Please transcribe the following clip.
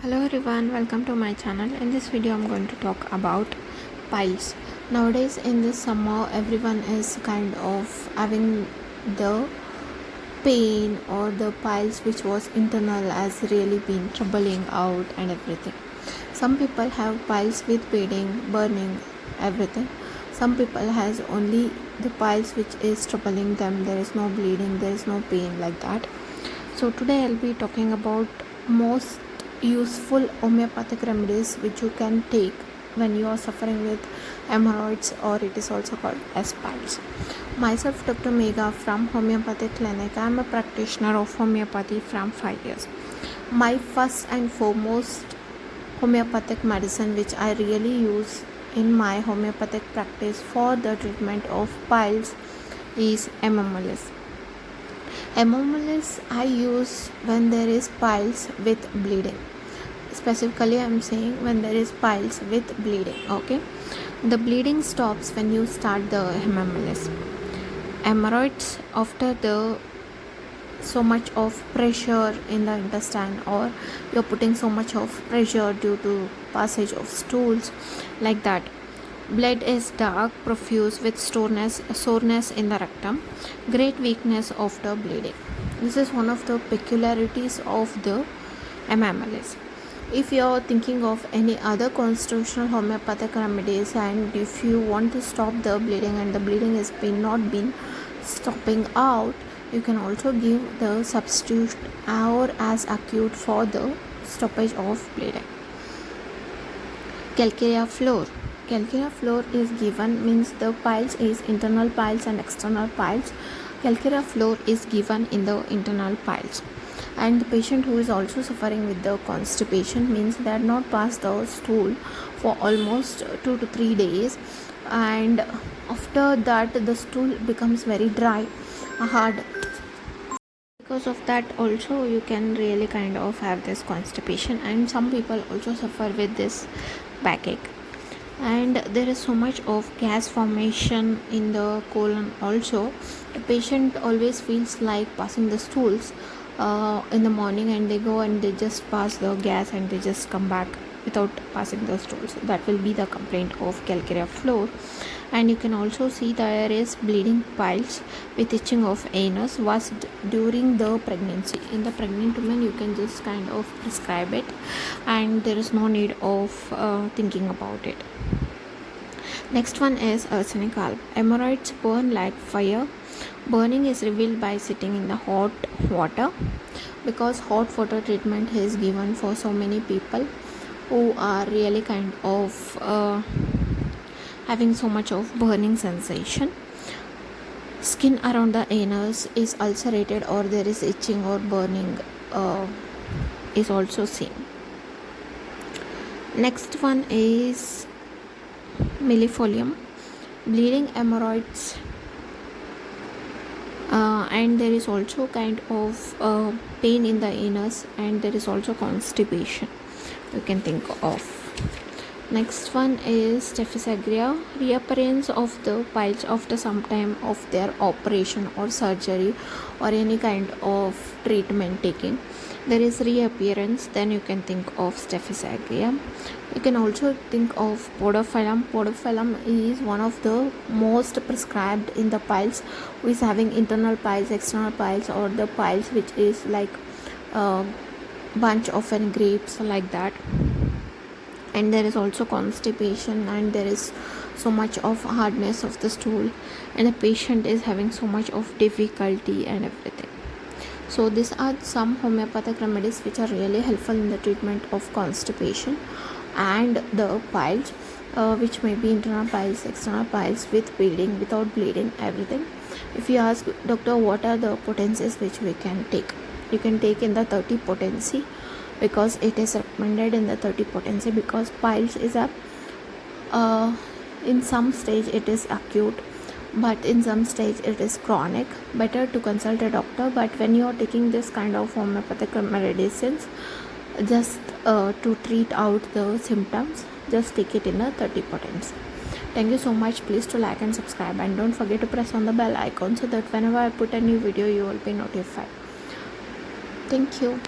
Hello everyone, welcome to my channel. In this video I'm going to talk about piles. Nowadays in this summer everyone is kind of having the pain or the piles which was internal has really been troubling out and everything. Some people have piles with bleeding, burning, everything. Some people has only the piles which is troubling them. There is no bleeding, there is no pain like that. So today I'll be talking about most useful homeopathic remedies which you can take when you are suffering with hemorrhoids, or it is also called as piles. Myself, Dr. Megha from Homeopathic Clinic. I am a practitioner of homeopathy from 5 years. My first and foremost homeopathic medicine which I really use in my homeopathic practice for the treatment of piles is Amomolis. Amomolis I use when there is piles with bleeding. Specifically I am saying when there is piles with bleeding. Okay, the bleeding stops when you start the Amomolis. Hemorrhoids after the so much of pressure in the intestine, or you're putting so much of pressure due to passage of stools like that. Blood is dark, profuse with soreness in the rectum, great weakness after bleeding. This is one of the peculiarities of the Amomolis. If you are thinking of any other constitutional homeopathic remedies, and if you want to stop the bleeding and the bleeding has not been stopping out, you can also give the substitute or as acute for the stoppage of bleeding. Calcarea floor. Calcarea floor is given, means the piles is internal piles and external piles. Calcarea floor is given in the internal piles. And the patient who is also suffering with the constipation, means they had not passed the stool for almost 2 to 3 days, and after that the stool becomes very dry, hard. Because of that also you can really kind of have this constipation, and some people also suffer with this backache. And there is so much of gas formation in the colon also. The patient always feels like passing the stools in the morning, and they go and they just pass the gas and they just come back without passing the stools. That will be the complaint of calcarea floor. And you can also see there is bleeding piles with itching of anus was during the pregnancy. In the pregnant woman you can just kind of prescribe it, and there is no need of thinking about it. Next one is arsenic alb. Hemorrhoids burn like fire. Burning is revealed by sitting in the hot water, because hot water treatment is given for so many people who are really kind of having so much of burning sensation. Skin around the anus is ulcerated, or there is itching or burning is also seen. Next one is millefolium. Bleeding hemorrhoids, and there is also kind of pain in the anus, and there is also constipation you can think of. Next one is stephysagria. Reappearance of the piles after some time of their operation or surgery or any kind of treatment taking. There is reappearance, then you can think of stephysagria. You can also think of podophyllum. Podophyllum is one of the most prescribed in the piles, who is having internal piles, external piles, or the piles which is like a bunch of grapes like that. And there is also constipation, and there is so much of hardness of the stool, and the patient is having so much of difficulty and everything. So these are some homeopathic remedies which are really helpful in the treatment of constipation and the piles, which may be internal piles, external piles, with bleeding, without bleeding, everything. If you ask doctor what are the potencies which we can take, you can take in the 30 potency, because it is recommended in the 30 potency, because piles is a in some stage it is acute, but in some stage it is chronic. Better to consult a doctor. But when you are taking this kind of homeopathic medicines, just to treat out the symptoms, just take it in a 30 potency. Thank you so much. Please to like and subscribe, and don't forget to press on the bell icon so that whenever I put a new video you will be notified. Thank you.